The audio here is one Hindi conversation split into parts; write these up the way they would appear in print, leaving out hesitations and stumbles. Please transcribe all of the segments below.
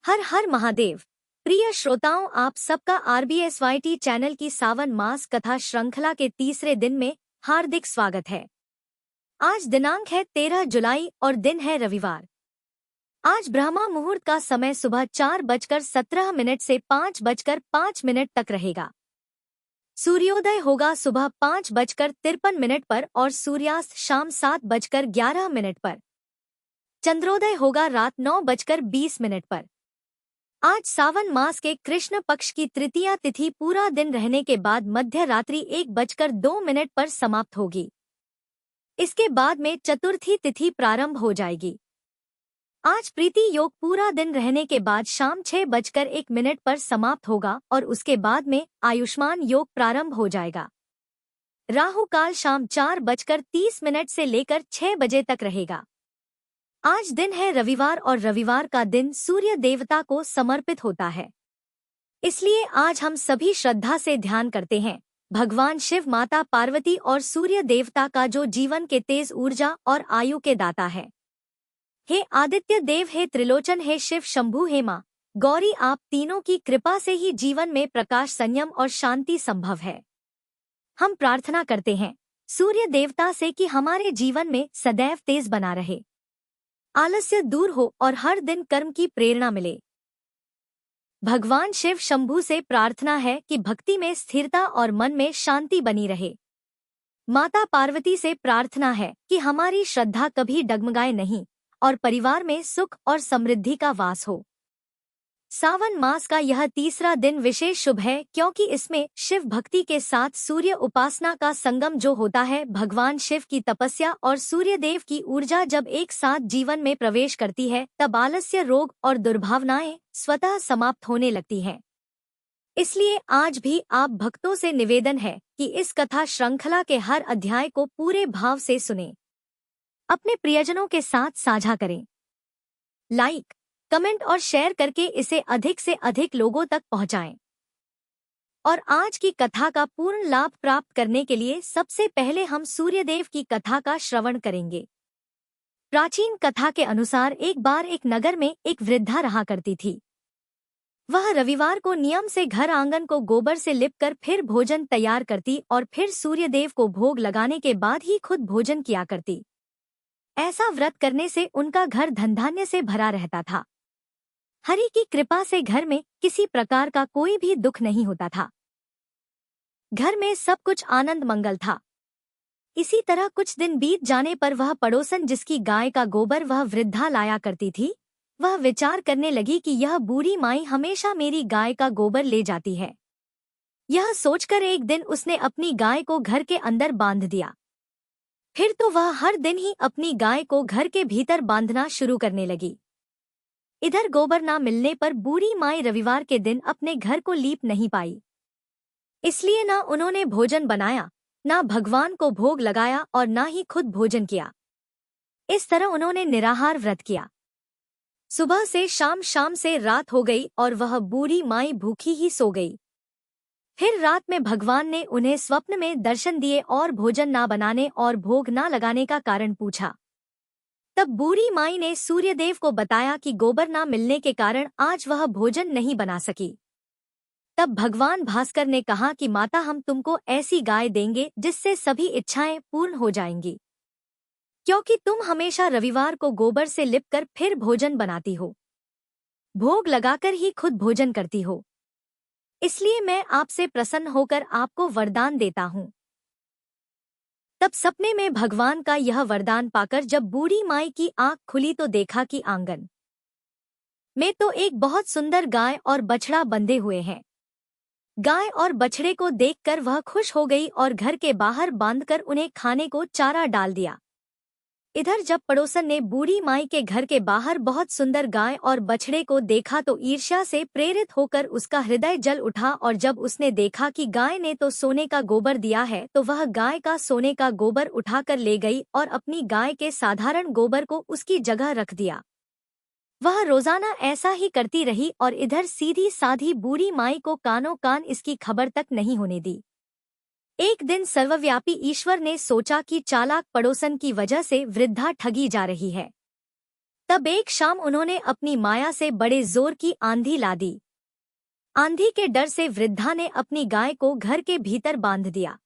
हर हर महादेव। प्रिय श्रोताओं, आप सबका RBSYT चैनल की सावन मास कथा श्रृंखला के तीसरे दिन में हार्दिक स्वागत है। आज दिनांक है 13 जुलाई और दिन है रविवार। आज ब्रह्मा मुहूर्त का समय सुबह 4:17 से 5:05 तक रहेगा। सूर्योदय होगा सुबह 5:53 पर और सूर्यास्त शाम 7:11 पर। चंद्रोदय होगा रात 9:20 पर। आज सावन मास के कृष्ण पक्ष की तृतीया तिथि पूरा दिन रहने के बाद मध्य रात्रि 1:02 पर समाप्त होगी। इसके बाद में चतुर्थी तिथि प्रारंभ हो जाएगी। आज प्रीति योग पूरा दिन रहने के बाद शाम 6:01 पर समाप्त होगा और उसके बाद में आयुष्मान योग प्रारंभ हो जाएगा। राहु काल शाम 4:30 से लेकर 6 बजे तक रहेगा। आज दिन है रविवार और रविवार का दिन सूर्य देवता को समर्पित होता है। इसलिए आज हम सभी श्रद्धा से ध्यान करते हैं भगवान शिव, माता पार्वती और सूर्य देवता का, जो जीवन के तेज ऊर्जा और आयु के दाता है। हे आदित्य देव, हे त्रिलोचन, हे शिव शंभु, हे मां गौरी, आप तीनों की कृपा से ही जीवन में प्रकाश, संयम और शांति संभव है। हम प्रार्थना करते हैं सूर्य देवता से कि हमारे जीवन में सदैव तेज बना रहे, आलस्य दूर हो और हर दिन कर्म की प्रेरणा मिले। भगवान शिव शंभु से प्रार्थना है कि भक्ति में स्थिरता और मन में शांति बनी रहे। माता पार्वती से प्रार्थना है कि हमारी श्रद्धा कभी डगमगाए नहीं और परिवार में सुख और समृद्धि का वास हो। सावन मास का यह तीसरा दिन विशेष शुभ है क्योंकि इसमें शिव भक्ति के साथ सूर्य उपासना का संगम जो होता है। भगवान शिव की तपस्या और सूर्यदेव की ऊर्जा जब एक साथ जीवन में प्रवेश करती है तब आलस्य, रोग और दुर्भावनाएं स्वतः समाप्त होने लगती हैं। इसलिए आज भी आप भक्तों से निवेदन है कि इस कथा श्रृंखला के हर अध्याय को पूरे भाव से सुनें, अपने प्रियजनों के साथ साझा करें, लाइक, कमेंट और शेयर करके इसे अधिक से अधिक लोगों तक पहुंचाएं। और आज की कथा का पूर्ण लाभ प्राप्त करने के लिए सबसे पहले हम सूर्यदेव की कथा का श्रवण करेंगे। प्राचीन कथा के अनुसार एक बार एक नगर में एक वृद्धा रहा करती थी। वह रविवार को नियम से घर आंगन को गोबर से लिपकर फिर भोजन तैयार करती और फिर सूर्यदेव को भोग लगाने के बाद ही खुद भोजन किया करती। ऐसा व्रत करने से उनका घर धन धान्य से भरा रहता था। हरि की कृपा से घर में किसी प्रकार का कोई भी दुख नहीं होता था। घर में सब कुछ आनंद मंगल था। इसी तरह कुछ दिन बीत जाने पर वह पड़ोसन जिसकी गाय का गोबर वह वृद्धा लाया करती थी, वह विचार करने लगी कि यह बूढ़ी माई हमेशा मेरी गाय का गोबर ले जाती है। यह सोचकर एक दिन उसने अपनी गाय को घर के अंदर बांध दिया। फिर तो वह हर दिन ही अपनी गाय को घर के भीतर बांधना शुरू करने लगी। इधर गोबर ना मिलने पर बूढ़ी माई रविवार के दिन अपने घर को लीप नहीं पाई। इसलिए ना उन्होंने भोजन बनाया, ना भगवान को भोग लगाया और ना ही खुद भोजन किया। इस तरह उन्होंने निराहार व्रत किया। सुबह से शाम, शाम से रात हो गई और वह बूढ़ी माई भूखी ही सो गई। फिर रात में भगवान ने उन्हें स्वप्न में दर्शन दिए और भोजन ना बनाने और भोग ना लगाने का कारण पूछा। तब बूढ़ी माई ने सूर्यदेव को बताया कि गोबर ना मिलने के कारण आज वह भोजन नहीं बना सकी। तब भगवान भास्कर ने कहा कि माता, हम तुमको ऐसी गाय देंगे जिससे सभी इच्छाएं पूर्ण हो जाएंगी, क्योंकि तुम हमेशा रविवार को गोबर से लिपकर फिर भोजन बनाती हो, भोग लगाकर ही खुद भोजन करती हो। इसलिए मैं आपसे प्रसन्न होकर आपको वरदान देता हूँ। तब सपने में भगवान का यह वरदान पाकर जब बूढ़ी माई की आंख खुली तो देखा कि आंगन में तो एक बहुत सुंदर गाय और बछड़ा बंधे हुए हैं। गाय और बछड़े को देखकर वह खुश हो गई और घर के बाहर बांधकर उन्हें खाने को चारा डाल दिया। इधर जब पड़ोसन ने बूढ़ी माई के घर के बाहर बहुत सुंदर गाय और बछड़े को देखा तो ईर्ष्या से प्रेरित होकर उसका हृदय जल उठा और जब उसने देखा कि गाय ने तो सोने का गोबर दिया है तो वह गाय का सोने का गोबर उठाकर ले गई और अपनी गाय के साधारण गोबर को उसकी जगह रख दिया। वह रोजाना ऐसा ही करती रही और इधर सीधी साधी बूढ़ी माई को कानों कान इसकी खबर तक नहीं होने दी। एक दिन सर्वव्यापी ईश्वर ने सोचा कि चालाक पड़ोसन की वजह से वृद्धा ठगी जा रही है। तब एक शाम उन्होंने अपनी माया से बड़े जोर की आंधी ला दी। आंधी के डर से वृद्धा ने अपनी गाय को घर के भीतर बांध दिया।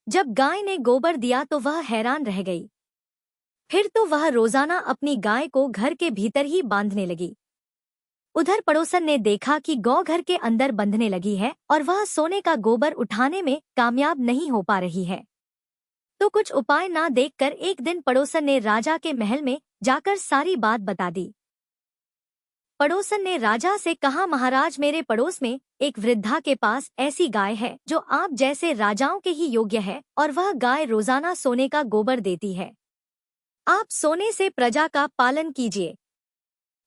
जब गाय ने गोबर दिया तो वह हैरान रह गई। फिर तो वह रोजाना अपनी गाय को घर के भीतर ही बांधने लगी। उधर पड़ोसन ने देखा कि गौ घर के अंदर बंधने लगी है और वह सोने का गोबर उठाने में कामयाब नहीं हो पा रही है। तो कुछ उपाय ना देखकर एक दिन पड़ोसन ने राजा के महल में जाकर सारी बात बता दी। पड़ोसन ने राजा से कहा, महाराज, मेरे पड़ोस में एक वृद्धा के पास ऐसी गाय है जो आप जैसे राजाओं के ही योग्य है और वह गाय रोजाना सोने का गोबर देती है। आप सोने से प्रजा का पालन कीजिए।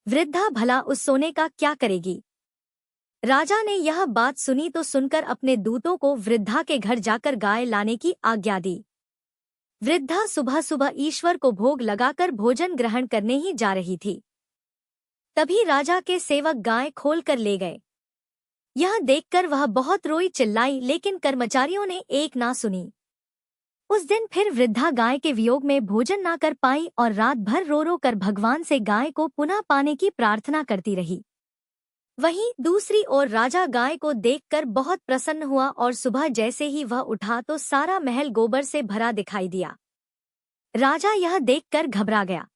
वृद्धा भला उस सोने का क्या करेगी? राजा ने यह बात सुनी तो सुनकर अपने दूतों को वृद्धा के घर जाकर गाय लाने की आज्ञा दी। वृद्धा सुबह सुबह ईश्वर को भोग लगाकर भोजन ग्रहण करने ही जा रही थी। तभी राजा के सेवक गाय खोल कर ले गए। यह देखकर वह बहुत रोई चिल्लाई, लेकिन कर्मचारियों ने एक ना सुनी। उस दिन फिर वृद्धा गाय के वियोग में भोजन ना कर पाई और रात भर रो रो कर भगवान से गाय को पुनः पाने की प्रार्थना करती रही। वहीं दूसरी ओर राजा गाय को देखकर बहुत प्रसन्न हुआ और सुबह जैसे ही वह उठा तो सारा महल गोबर से भरा दिखाई दिया। राजा यह देखकर घबरा गया।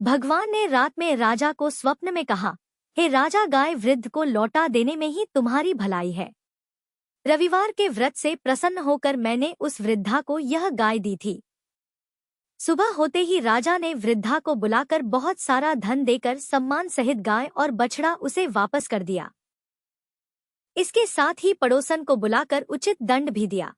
भगवान ने रात में राजा को स्वप्न में कहा, हे राजा, गाय वृद्ध को लौटा देने में ही तुम्हारी भलाई है। रविवार के व्रत से प्रसन्न होकर मैंने उस वृद्धा को यह गाय दी थी। सुबह होते ही राजा ने वृद्धा को बुलाकर बहुत सारा धन देकर सम्मान सहित गाय और बछड़ा उसे वापस कर दिया। इसके साथ ही पड़ोसन को बुलाकर उचित दंड भी दिया।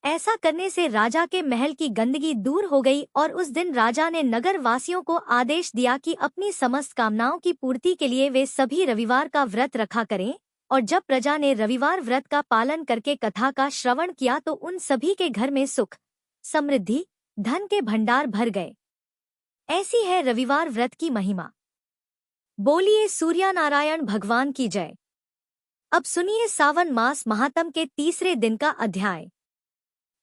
ऐसा करने से राजा के महल की गंदगी दूर हो गई और उस दिन राजा ने नगर वासियों को आदेश दिया कि अपनी समस्त कामनाओं की पूर्ति के लिए वे सभी रविवार का व्रत रखा करें। और जब प्रजा ने रविवार व्रत का पालन करके कथा का श्रवण किया तो उन सभी के घर में सुख, समृद्धि, धन के भंडार भर गए। ऐसी है रविवार व्रत की महिमा। बोलिए सूर्यनारायण भगवान की जय। अब सुनिए सावन मास महात्म के तीसरे दिन का अध्याय।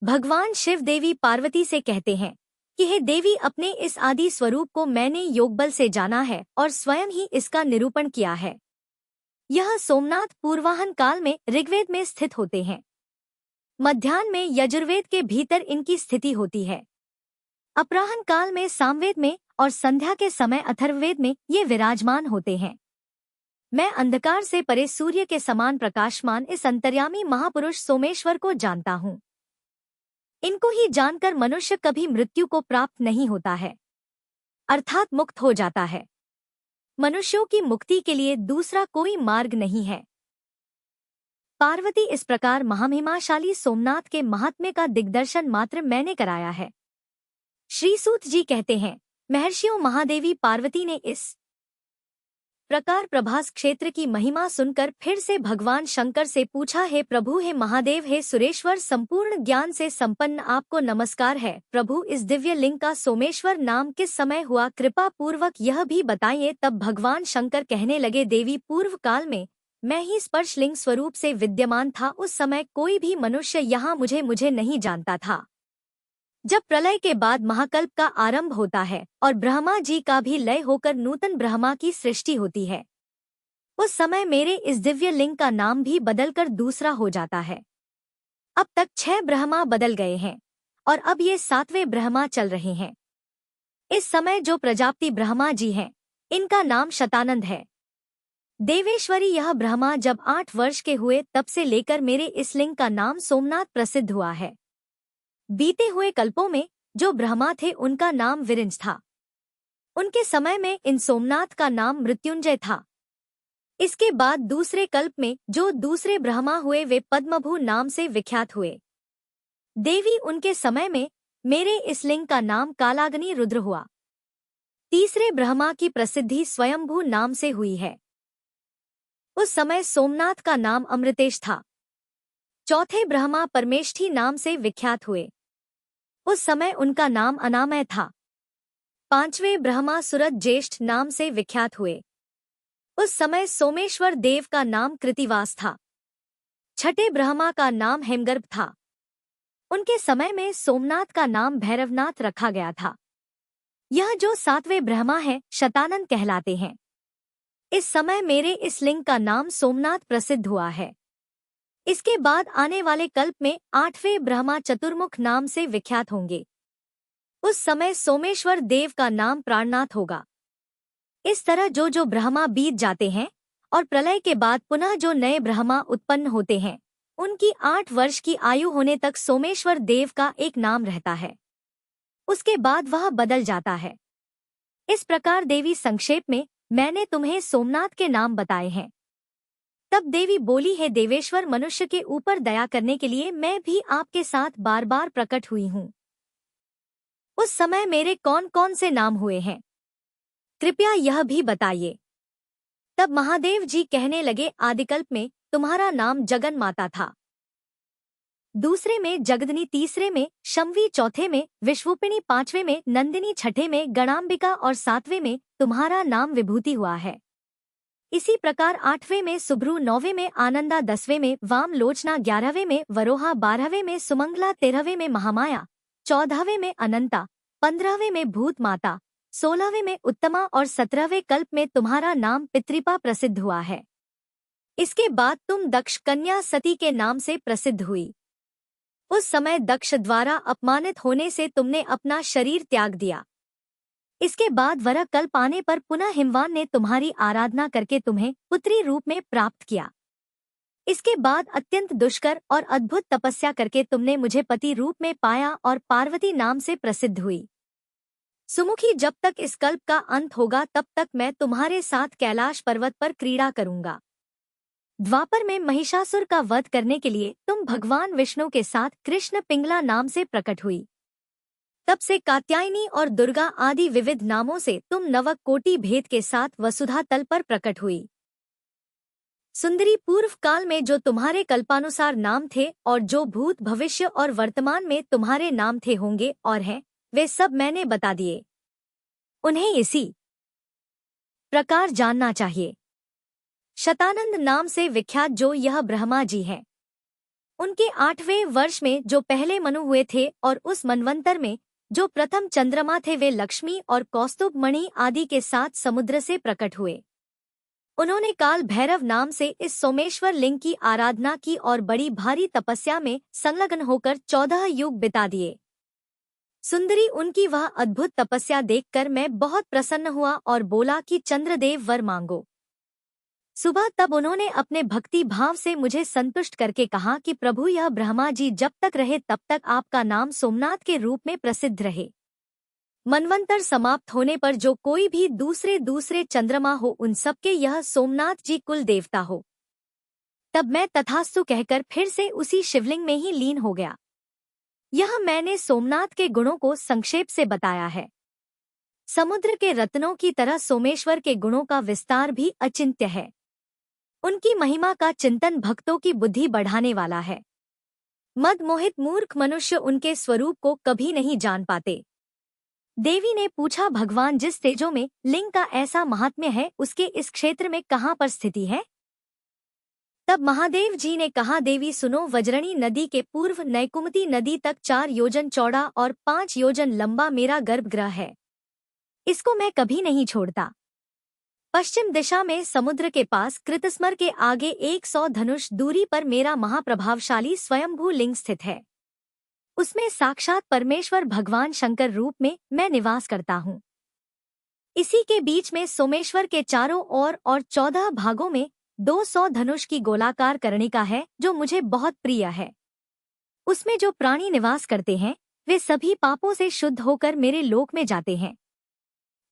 भगवान शिव देवी पार्वती से कहते हैं कि हे देवी, अपने इस आदि स्वरूप को मैंने योगबल से जाना है और स्वयं ही इसका निरूपण किया है। यह सोमनाथ पूर्वाहन काल में ऋग्वेद में स्थित होते हैं। मध्याह्न में यजुर्वेद के भीतर इनकी स्थिति होती है। अपराह्न काल में सामवेद में और संध्या के समय अथर्ववेद में ये विराजमान होते हैं। मैं अंधकार से परे सूर्य के समान प्रकाशमान इस अंतर्यामी महापुरुष सोमेश्वर को जानता हूँ। इनको ही जानकर मनुष्य कभी मृत्यु को प्राप्त नहीं होता है, अर्थात मुक्त हो जाता है। मनुष्यों की मुक्ति के लिए दूसरा कोई मार्ग नहीं है। पार्वती, इस प्रकार महामहिमाशाली सोमनाथ के महात्म्य का दिग्दर्शन मात्र मैंने कराया है। श्री सूत जी कहते हैं, महर्षियों, महादेवी पार्वती ने इस प्रकार प्रभास क्षेत्र की महिमा सुनकर फिर से भगवान शंकर से पूछा, हे प्रभु, हे महादेव, हे सुरेश्वर, संपूर्ण ज्ञान से संपन्न आपको नमस्कार है। प्रभु, इस दिव्य लिंग का सोमेश्वर नाम किस समय हुआ, कृपा पूर्वक यह भी बताइए। तब भगवान शंकर कहने लगे, देवी, पूर्व काल में मैं ही स्पर्श लिंग स्वरूप से विद्यमान था। उस समय कोई भी मनुष्य यहाँ मुझे नहीं जानता था। जब प्रलय के बाद महाकल्प का आरंभ होता है और ब्रह्मा जी का भी लय होकर नूतन ब्रह्मा की सृष्टि होती है, उस समय मेरे इस दिव्य लिंग का नाम भी बदलकर दूसरा हो जाता है। अब तक 6 ब्रह्मा बदल गए हैं और अब ये 7वें ब्रह्मा चल रहे हैं। इस समय जो प्रजापति ब्रह्मा जी हैं, इनका नाम शतानंद है। देवेश्वरी, यह ब्रह्मा जब 8 वर्ष के हुए तब से लेकर मेरे इस लिंग का नाम सोमनाथ प्रसिद्ध हुआ है। बीते हुए कल्पों में जो ब्रह्मा थे उनका नाम विरिंच था। उनके समय में इन सोमनाथ का नाम मृत्युंजय था। इसके बाद दूसरे कल्प में जो दूसरे ब्रह्मा हुए वे पद्मभू नाम से विख्यात हुए। देवी, उनके समय में मेरे इस लिंग का नाम कालाग्नि रुद्र हुआ। तीसरे ब्रह्मा की प्रसिद्धि स्वयंभू नाम से हुई है। उस समय सोमनाथ का नाम अमृतेश था। चौथे ब्रह्मा परमेष्ठी नाम से विख्यात हुए। उस समय उनका नाम अनामय था। 5वें ब्रह्मा सूरज ज्येष्ठ नाम से विख्यात हुए। उस समय सोमेश्वर देव का नाम कृतिवास था। 6ठे ब्रह्मा का नाम हेमगर्भ था। उनके समय में सोमनाथ का नाम भैरवनाथ रखा गया था। यह जो सातवें ब्रह्मा है शतानंद कहलाते हैं। इस समय मेरे इस लिंग का नाम सोमनाथ प्रसिद्ध हुआ है। इसके बाद आने वाले कल्प में आठवें ब्रह्मा चतुर्मुख नाम से विख्यात होंगे। उस समय सोमेश्वर देव का नाम प्राणनाथ होगा। इस तरह जो जो ब्रह्मा बीत जाते हैं और प्रलय के बाद पुनः जो नए ब्रह्मा उत्पन्न होते हैं, उनकी 8 वर्ष की आयु होने तक सोमेश्वर देव का एक नाम रहता है। उसके बाद वह बदल जाता है। इस प्रकार देवी संक्षेप में मैंने तुम्हें सोमनाथ के नाम बताए हैं। तब देवी बोली है, देवेश्वर मनुष्य के ऊपर दया करने के लिए मैं भी आपके साथ बार बार प्रकट हुई हूँ। उस समय मेरे कौन कौन से नाम हुए हैं, कृपया यह भी बताइए। तब महादेव जी कहने लगे, आदिकल्प में तुम्हारा नाम जगन माता था, दूसरे में जगदनी, तीसरे में शम्वी, चौथे में विश्वरूपिणी, पांचवें में नंदिनी, छठे में गणाम्बिका और सातवें में तुम्हारा नाम विभूति हुआ है। इसी प्रकार आठवें में सुब्रू, नौवें में आनंदा, 10वें में वाम लोचना, 11वें में वरोहा, 12वें में सुमंगला, 13वें में महामाया, 14वें में अनंता, 15वें में भूत माता, 16वें में उत्तमा और 17वें कल्प में तुम्हारा नाम पितृपा प्रसिद्ध हुआ है। इसके बाद तुम दक्ष कन्या सती के नाम से प्रसिद्ध हुई। उस समय दक्ष द्वारा अपमानित होने से तुमने अपना शरीर त्याग दिया। इसके बाद वरह कल्प आने पर पुनः हिमवान ने तुम्हारी आराधना करके तुम्हें पुत्री रूप में प्राप्त किया। इसके बाद अत्यंत दुष्कर और अद्भुत तपस्या करके तुमने मुझे पति रूप में पाया और पार्वती नाम से प्रसिद्ध हुई। सुमुखी, जब तक इस कल्प का अंत होगा तब तक मैं तुम्हारे साथ कैलाश पर्वत पर क्रीड़ा करूंगा। द्वापर में महिषासुर का वध करने के लिए तुम भगवान विष्णु के साथ कृष्ण पिंगला नाम से प्रकट हुई। तब से कात्यायनी और दुर्गा आदि विविध नामों से तुम नवक कोटि भेद के साथ वसुधा तल पर प्रकट हुई। सुंदरी, पूर्व काल में जो तुम्हारे कल्पानुसार नाम थे और जो भूत, भविष्य और वर्तमान में तुम्हारे नाम थे, होंगे और हैं, वे सब मैंने बता दिए। उन्हें इसी प्रकार जानना चाहिए। शतानंद नाम से विख्यात जो यह ब्रह्मा जी हैं, उनके 8वें वर्ष में जो पहले मनु हुए थे और उस मनवंतर में जो प्रथम चंद्रमा थे, वे लक्ष्मी और कौस्तुभ मणि आदि के साथ समुद्र से प्रकट हुए। उन्होंने काल भैरव नाम से इस सोमेश्वर लिंग की आराधना की और बड़ी भारी तपस्या में संलग्न होकर 14 युग बिता दिए। सुंदरी, उनकी वह अद्भुत तपस्या देखकर मैं बहुत प्रसन्न हुआ और बोला कि चंद्रदेव वर मांगो। सुबह तब उन्होंने अपने भक्ति भाव से मुझे संतुष्ट करके कहा कि प्रभु, यह ब्रह्मा जी जब तक रहे तब तक आपका नाम सोमनाथ के रूप में प्रसिद्ध रहे। मनवंतर समाप्त होने पर जो कोई भी दूसरे चंद्रमा हो, उन सबके यह सोमनाथ जी कुल देवता हो। तब मैं तथास्तु कहकर फिर से उसी शिवलिंग में ही लीन हो गया। यह मैंने सोमनाथ के गुणों को संक्षेप से बताया है। समुद्र के रत्नों की तरह सोमेश्वर के गुणों का विस्तार भी अचिंत्य है। उनकी महिमा का चिंतन भक्तों की बुद्धि बढ़ाने वाला है। मद मोहित मूर्ख मनुष्य उनके स्वरूप को कभी नहीं जान पाते। देवी ने पूछा, भगवान जिस तेजो में लिंग का ऐसा महात्म्य है, उसके इस क्षेत्र में कहाँ पर स्थिति है? तब महादेव जी ने कहा, देवी सुनो, वज्रणी नदी के पूर्व नैकुमती नदी तक 4 योजन चौड़ा और 5 योजन लंबा मेरा गर्भगृह है। इसको मैं कभी नहीं छोड़ता। पश्चिम दिशा में समुद्र के पास कृतस्मर के आगे 100 धनुष दूरी पर मेरा महाप्रभावशाली स्वयंभू लिंग स्थित है। उसमें साक्षात परमेश्वर भगवान शंकर रूप में मैं निवास करता हूँ। इसी के बीच में सोमेश्वर के चारों ओर और 14 भागों में 200 धनुष की गोलाकार कर्णिका है, जो मुझे बहुत प्रिय है। उसमें जो प्राणी निवास करते हैं, वे सभी पापों से शुद्ध होकर मेरे लोक में जाते हैं।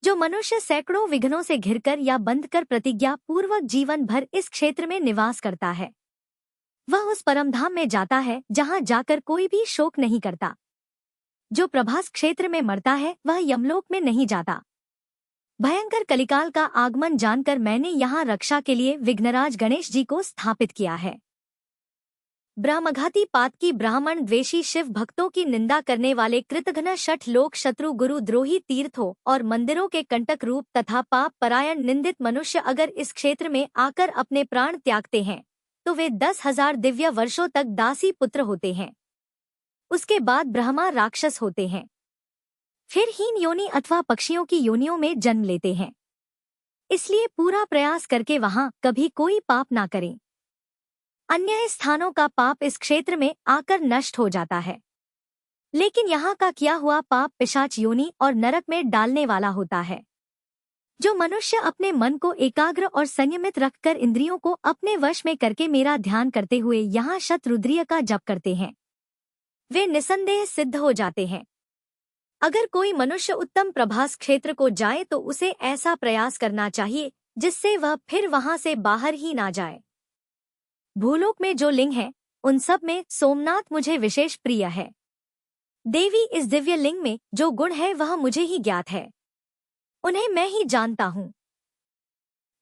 जो मनुष्य सैकड़ों विघ्नों से घिरकर या बंधकर प्रतिज्ञा पूर्वक जीवन भर इस क्षेत्र में निवास करता है, वह उस परमधाम में जाता है जहां जाकर कोई भी शोक नहीं करता। जो प्रभास क्षेत्र में मरता है, वह यमलोक में नहीं जाता। भयंकर कलिकाल का आगमन जानकर मैंने यहाँ रक्षा के लिए विघ्नराज गणेश जी को स्थापित किया है। ब्रह्मघाती पातकी ब्राह्मण द्वेषी शिव भक्तों की निंदा करने वाले कृतघ्न शठ लोक शत्रु गुरु द्रोही तीर्थों और मंदिरों के कंटक रूप तथा पाप परायण निंदित मनुष्य अगर इस क्षेत्र में आकर अपने प्राण त्यागते हैं, तो वे 10,000 दिव्य वर्षों तक दासी पुत्र होते हैं। उसके बाद ब्रह्मा राक्षस होते हैं। फिर हीन योनि अथवा पक्षियों की योनियों में जन्म लेते हैं। इसलिए पूरा प्रयास करके वहां कभी कोई पाप ना करें। अन्य स्थानों का पाप इस क्षेत्र में आकर नष्ट हो जाता है, लेकिन यहाँ का किया हुआ पाप पिशाच योनि और नरक में डालने वाला होता है। जो मनुष्य अपने मन को एकाग्र और संयमित रखकर इंद्रियों को अपने वश में करके मेरा ध्यान करते हुए यहाँ शतरुद्रीय का जप करते हैं, वे निसंदेह सिद्ध हो जाते हैं। अगर कोई मनुष्य उत्तम प्रभास क्षेत्र को जाए तो उसे ऐसा प्रयास करना चाहिए जिससे वह फिर वहां से बाहर ही ना जाए। भूलोक में जो लिंग है उन सब में सोमनाथ मुझे विशेष प्रिय है। देवी इस दिव्य लिंग में जो गुण है वह मुझे ही ज्ञात है, उन्हें मैं ही जानता हूँ।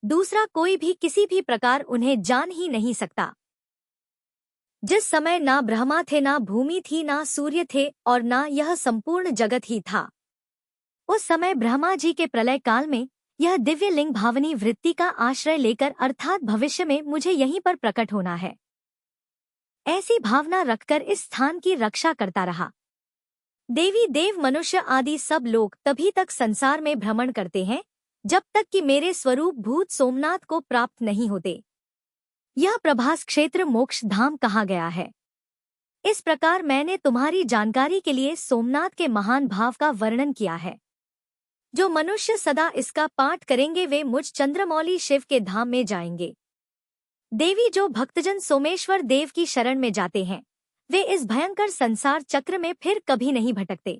दूसरा कोई भी किसी भी प्रकार उन्हें जान ही नहीं सकता। जिस समय ना ब्रह्मा थे, ना भूमि थी, ना सूर्य थे और ना यह संपूर्ण जगत ही था, उस समय ब्रह्मा जी के प्रलय काल में यह दिव्य लिंग भावनी वृत्ति का आश्रय लेकर अर्थात भविष्य में मुझे यहीं पर प्रकट होना है, ऐसी भावना रखकर इस स्थान की रक्षा करता रहा। देवी देव मनुष्य आदि सब लोग तभी तक संसार में भ्रमण करते हैं जब तक कि मेरे स्वरूप भूत सोमनाथ को प्राप्त नहीं होते। यह प्रभास क्षेत्र मोक्ष धाम कहा गया है। इस प्रकार मैंने तुम्हारी जानकारी के लिए सोमनाथ के महान भाव का वर्णन किया है। जो मनुष्य सदा इसका पाठ करेंगे वे मुझ चंद्रमौली शिव के धाम में जाएंगे। देवी जो भक्तजन सोमेश्वर देव की शरण में जाते हैं वे इस भयंकर संसार चक्र में फिर कभी नहीं भटकते।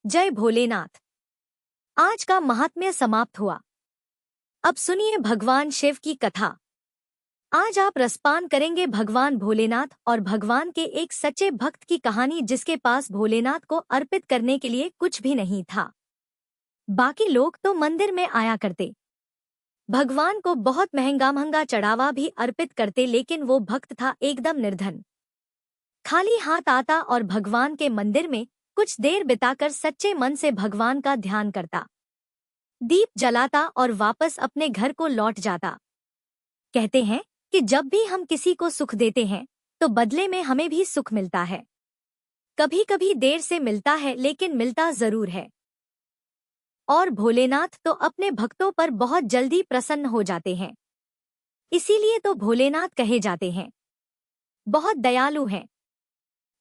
जय भोलेनाथ। आज का महात्म्य समाप्त हुआ। अब सुनिए भगवान शिव की कथा। आज आप रसपान करेंगे भगवान भोलेनाथ और भगवान के एक सच्चे भक्त की कहानी, जिसके पास भोलेनाथ को अर्पित करने के लिए कुछ भी नहीं था। बाकी लोग तो मंदिर में आया करते, भगवान को बहुत महंगा महंगा चढ़ावा भी अर्पित करते, लेकिन वो भक्त था एकदम निर्धन, खाली हाथ आता और भगवान के मंदिर में कुछ देर बिताकर सच्चे मन से भगवान का ध्यान करता, दीप जलाता और वापस अपने घर को लौट जाता। कहते हैं कि जब भी हम किसी को सुख देते हैं तो बदले में हमें भी सुख मिलता है। कभी कभी देर से मिलता है लेकिन मिलता जरूर है। और भोलेनाथ तो अपने भक्तों पर बहुत जल्दी प्रसन्न हो जाते हैं, इसीलिए तो भोलेनाथ कहे जाते हैं। बहुत दयालु हैं।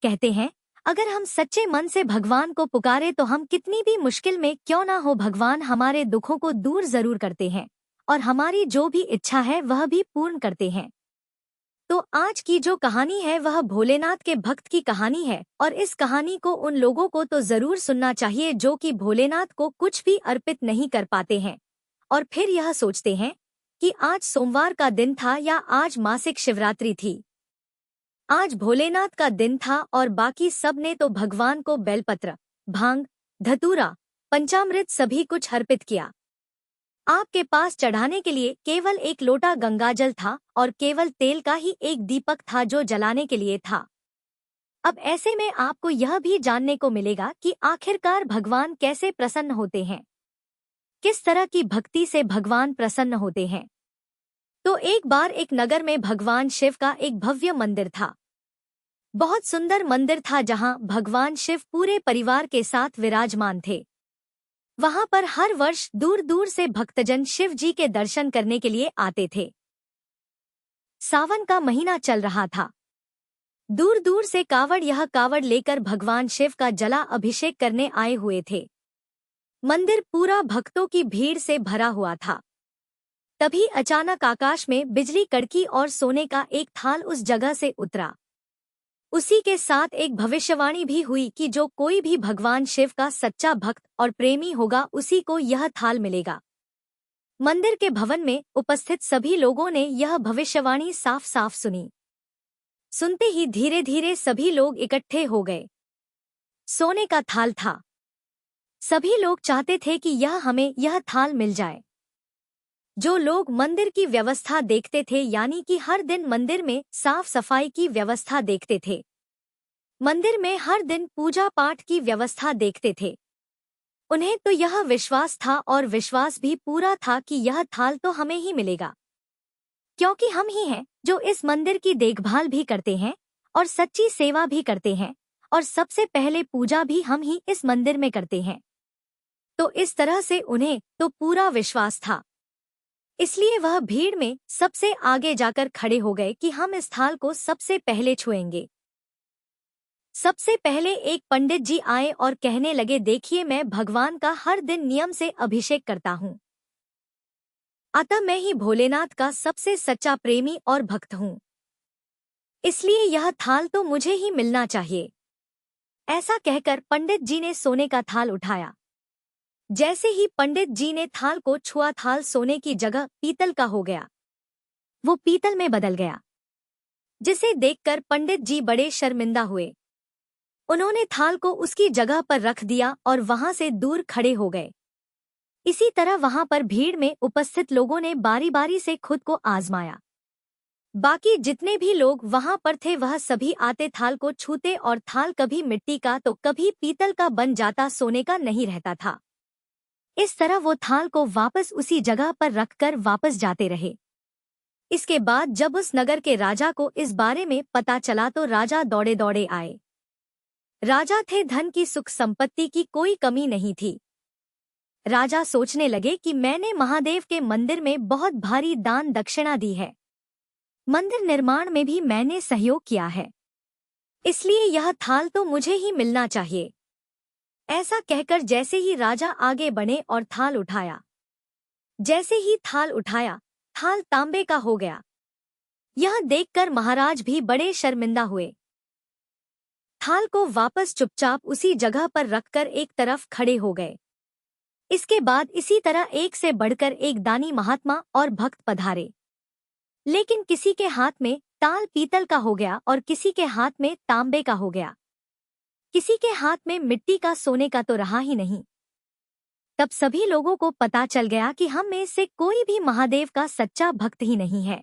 कहते हैं अगर हम सच्चे मन से भगवान को पुकारे तो हम कितनी भी मुश्किल में क्यों ना हो, भगवान हमारे दुखों को दूर जरूर करते हैं और हमारी जो भी इच्छा है वह भी पूर्ण करते हैं। तो आज की जो कहानी है वह भोलेनाथ के भक्त की कहानी है, और इस कहानी को उन लोगों को तो जरूर सुनना चाहिए जो कि भोलेनाथ को कुछ भी अर्पित नहीं कर पाते हैं और फिर यह सोचते हैं कि आज सोमवार का दिन था या आज मासिक शिवरात्रि थी। आज भोलेनाथ का दिन था और बाकी सब ने तो भगवान को बेलपत्र, भांग, धतूरा, पंचामृत सभी कुछ अर्पित किया। आपके पास चढ़ाने के लिए केवल एक लोटा गंगाजल था और केवल तेल का ही एक दीपक था जो जलाने के लिए था। अब ऐसे में आपको यह भी जानने को मिलेगा कि आखिरकार भगवान कैसे प्रसन्न होते हैं, किस तरह की भक्ति से भगवान प्रसन्न होते हैं। तो एक बार एक नगर में भगवान शिव का एक भव्य मंदिर था। बहुत सुंदर मंदिर था जहां भगवान शिव पूरे परिवार के साथ विराजमान थे। वहां पर हर वर्ष दूर दूर से भक्तजन शिव जी के दर्शन करने के लिए आते थे। सावन का महीना चल रहा था। दूर दूर से यह कावड़ लेकर भगवान शिव का जला अभिषेक करने आए हुए थे। मंदिर पूरा भक्तों की भीड़ से भरा हुआ था। तभी अचानक आकाश में बिजली कड़की और सोने का एक थाल उस जगह से उतरा। उसी के साथ एक भविष्यवाणी भी हुई कि जो कोई भी भगवान शिव का सच्चा भक्त और प्रेमी होगा उसी को यह थाल मिलेगा। मंदिर के भवन में उपस्थित सभी लोगों ने यह भविष्यवाणी साफ साफ सुनी। सुनते ही धीरे धीरे सभी लोग इकट्ठे हो गए। सोने का थाल था। सभी लोग चाहते थे कि हमें यह थाल मिल जाए। जो लोग मंदिर की व्यवस्था देखते थे, यानी कि हर दिन मंदिर में साफ सफाई की व्यवस्था देखते थे, मंदिर में हर दिन पूजा पाठ की व्यवस्था देखते थे, उन्हें तो यह विश्वास था और विश्वास भी पूरा था कि यह थाल तो हमें ही मिलेगा, क्योंकि हम ही हैं जो इस मंदिर की देखभाल भी करते हैं और सच्ची सेवा भी करते हैं और सबसे पहले पूजा भी हम ही इस मंदिर में करते हैं। तो इस तरह से उन्हें तो पूरा विश्वास था। इसलिए वह भीड़ में सबसे आगे जाकर खड़े हो गए कि हम इस थाल को सबसे पहले छुएंगे। सबसे पहले एक पंडित जी आए और कहने लगे, देखिए मैं भगवान का हर दिन नियम से अभिषेक करता हूँ, अतः मैं ही भोलेनाथ का सबसे सच्चा प्रेमी और भक्त हूँ, इसलिए यह थाल तो मुझे ही मिलना चाहिए। ऐसा कहकर पंडित जी ने सोने का थाल उठाया। जैसे ही पंडित जी ने थाल को छुआ, थाल सोने की जगह पीतल का हो गया, वो पीतल में बदल गया, जिसे देखकर पंडित जी बड़े शर्मिंदा हुए। उन्होंने थाल को उसकी जगह पर रख दिया और वहां से दूर खड़े हो गए। इसी तरह वहां पर भीड़ में उपस्थित लोगों ने बारी बारी से खुद को आजमाया। बाकी जितने भी लोग वहां पर थे वह सभी आते थाल को छूते और थाल कभी मिट्टी का तो कभी पीतल का बन जाता, सोने का नहीं रहता था। इस तरह वो थाल को वापस उसी जगह पर रखकर वापस जाते रहे। इसके बाद जब उस नगर के राजा को इस बारे में पता चला तो राजा दौड़े दौड़े आए। राजा थे, धन की सुख संपत्ति की कोई कमी नहीं थी। राजा सोचने लगे कि मैंने महादेव के मंदिर में बहुत भारी दान दक्षिणा दी है, मंदिर निर्माण में भी मैंने सहयोग किया है, इसलिए यह थाल तो मुझे ही मिलना चाहिए। ऐसा कहकर जैसे ही राजा आगे बढ़े और थाल उठाया, जैसे ही थाल उठाया, थाल तांबे का हो गया। यह देखकर महाराज भी बड़े शर्मिंदा हुए। थाल को वापस चुपचाप उसी जगह पर रखकर एक तरफ खड़े हो गए। इसके बाद इसी तरह एक से बढ़कर एक दानी महात्मा और भक्त पधारे, लेकिन किसी के हाथ में ताल पीतल का हो गया और किसी के हाथ में तांबे का हो गया, किसी के हाथ में मिट्टी का, सोने का तो रहा ही नहीं। तब सभी लोगों को पता चल गया कि हम में से कोई भी महादेव का सच्चा भक्त ही नहीं है,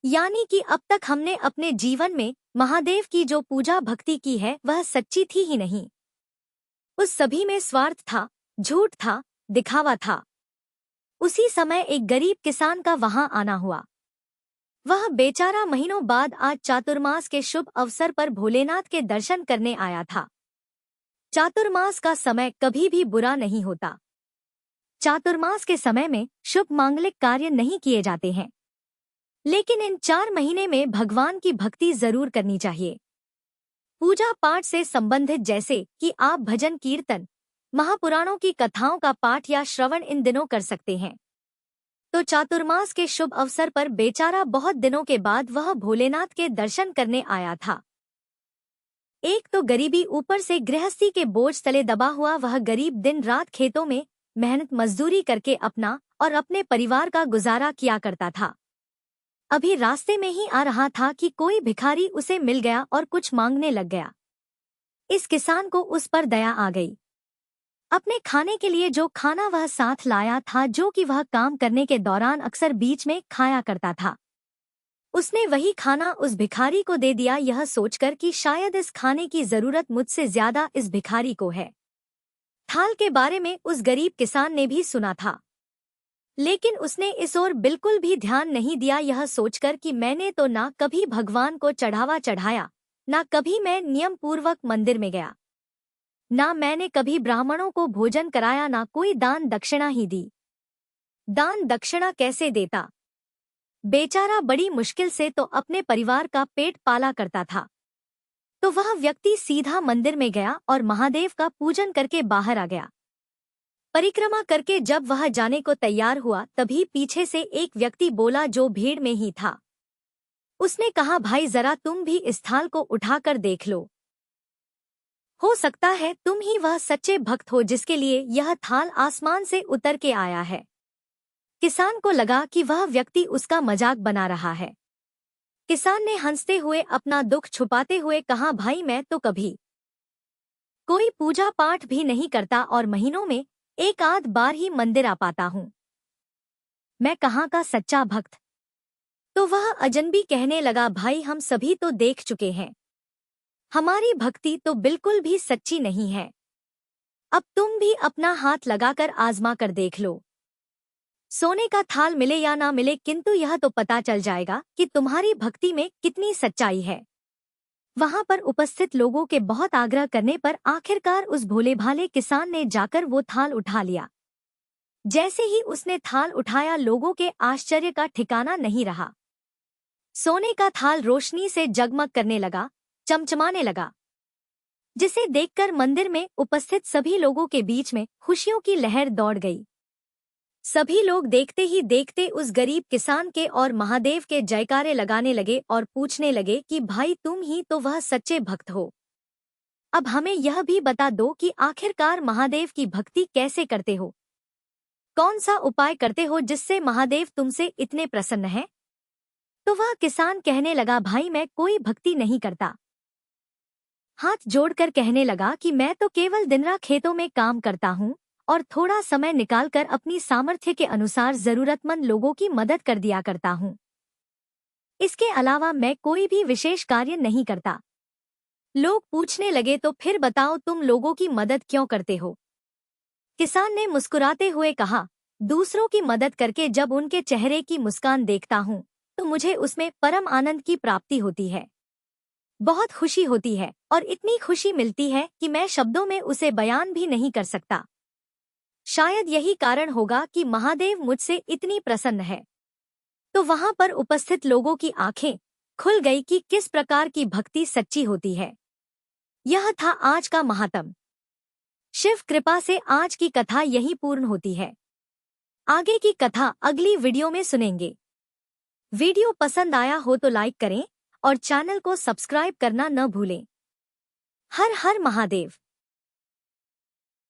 यानी कि अब तक हमने अपने जीवन में महादेव की जो पूजा भक्ति की है वह सच्ची थी ही नहीं। उस सभी में स्वार्थ था, झूठ था, दिखावा था। उसी समय एक गरीब किसान का वहां आना हुआ। वह बेचारा महीनों बाद आज चातुर्मास के शुभ अवसर पर भोलेनाथ के दर्शन करने आया था। चातुर्मास का समय कभी भी बुरा नहीं होता। चातुर्मास के समय में शुभ मांगलिक कार्य नहीं किए जाते हैं, लेकिन इन 4 महीने में भगवान की भक्ति जरूर करनी चाहिए। पूजा पाठ से संबंधित जैसे कि आप भजन कीर्तन, महापुराणों की कथाओं का पाठ या श्रवण इन दिनों कर सकते हैं। तो चातुर्मास के शुभ अवसर पर बेचारा बहुत दिनों के बाद वह भोलेनाथ के दर्शन करने आया था। एक तो गरीबी, ऊपर से गृहस्थी के बोझ तले दबा हुआ वह गरीब दिन रात खेतों में मेहनत मजदूरी करके अपना और अपने परिवार का गुजारा किया करता था। अभी रास्ते में ही आ रहा था कि कोई भिखारी उसे मिल गया और कुछ मांगने लग गया। इस किसान को उस पर दया आ गई। अपने खाने के लिए जो खाना वह साथ लाया था, जो कि वह काम करने के दौरान अक्सर बीच में खाया करता था, उसने वही खाना उस भिखारी को दे दिया, यह सोचकर कि शायद इस खाने की जरूरत मुझसे ज्यादा इस भिखारी को है। थाल के बारे में उस गरीब किसान ने भी सुना था, लेकिन उसने इस ओर बिल्कुल भी ध्यान नहीं दिया, यह सोचकर कि मैंने तो ना कभी भगवान को चढ़ावा चढ़ाया, ना कभी मैं नियम पूर्वक मंदिर में गया, ना मैंने कभी ब्राह्मणों को भोजन कराया, ना कोई दान दक्षिणा ही दी। दान दक्षिणा कैसे देता? बेचारा बड़ी मुश्किल से तो अपने परिवार का पेट पाला करता था। तो वह व्यक्ति सीधा मंदिर में गया और महादेव का पूजन करके बाहर आ गया। परिक्रमा करके जब वह जाने को तैयार हुआ तभी पीछे से एक व्यक्ति बोला, जो भीड़ में ही था। उसने कहा, भाई जरा तुम भी इस थाल को उठाकर देख लो, हो सकता है तुम ही वह सच्चे भक्त हो जिसके लिए यह थाल आसमान से उतर के आया है। किसान को लगा कि वह व्यक्ति उसका मजाक बना रहा है। किसान ने हंसते हुए अपना दुख छुपाते हुए कहा, भाई मैं तो कभी कोई पूजा पाठ भी नहीं करता और महीनों में एक आध बार ही मंदिर आ पाता हूँ, मैं कहाँ का सच्चा भक्त। तो वह अजनबी कहने लगा, भाई हम सभी तो देख चुके हैं, हमारी भक्ति तो बिल्कुल भी सच्ची नहीं है। अब तुम भी अपना हाथ लगाकर आजमा कर देख लो, सोने का थाल मिले या ना मिले, किंतु यह तो पता चल जाएगा कि तुम्हारी भक्ति में कितनी सच्चाई है। वहां पर उपस्थित लोगों के बहुत आग्रह करने पर आखिरकार उस भोले भाले किसान ने जाकर वो थाल उठा लिया। जैसे ही उसने थाल उठाया, लोगों के आश्चर्य का ठिकाना नहीं रहा। सोने का थाल रोशनी से जगमग करने लगा, चमचमाने लगा, जिसे देखकर मंदिर में उपस्थित सभी लोगों के बीच में खुशियों की लहर दौड़ गई। सभी लोग देखते ही देखते उस गरीब किसान के और महादेव के जयकारे लगाने लगे और पूछने लगे कि भाई, तुम ही तो वह सच्चे भक्त हो। अब हमें यह भी बता दो कि आखिरकार महादेव की भक्ति कैसे करते हो? कौन सा उपाय करते हो जिससे महादेव तुमसे इतने प्रसन्न हैं? तो वह किसान कहने लगा, भाई मैं कोई भक्ति नहीं करता। हाथ जोड़कर कहने लगा कि मैं तो केवल दिन-रात खेतों में काम करता हूँ और थोड़ा समय निकालकर अपनी सामर्थ्य के अनुसार जरूरतमंद लोगों की मदद कर दिया करता हूँ। इसके अलावा मैं कोई भी विशेष कार्य नहीं करता। लोग पूछने लगे, तो फिर बताओ तुम लोगों की मदद क्यों करते हो? किसान ने मुस्कुराते हुए कहा, दूसरों की मदद करके जब उनके चेहरे की मुस्कान देखता हूँ तो मुझे उसमें परम आनंद की प्राप्ति होती है। बहुत खुशी होती है और इतनी खुशी मिलती है कि मैं शब्दों में उसे बयान भी नहीं कर सकता। शायद यही कारण होगा कि महादेव मुझसे इतनी प्रसन्न है। तो वहां पर उपस्थित लोगों की आंखें खुल गई कि किस प्रकार की भक्ति सच्ची होती है। यह था आज का महात्म। शिव कृपा से आज की कथा यहीं पूर्ण होती है। आगे की कथा अगली वीडियो में सुनेंगे। वीडियो पसंद आया हो तो लाइक करें और चैनल को सब्सक्राइब करना न भूलें। हर हर महादेव।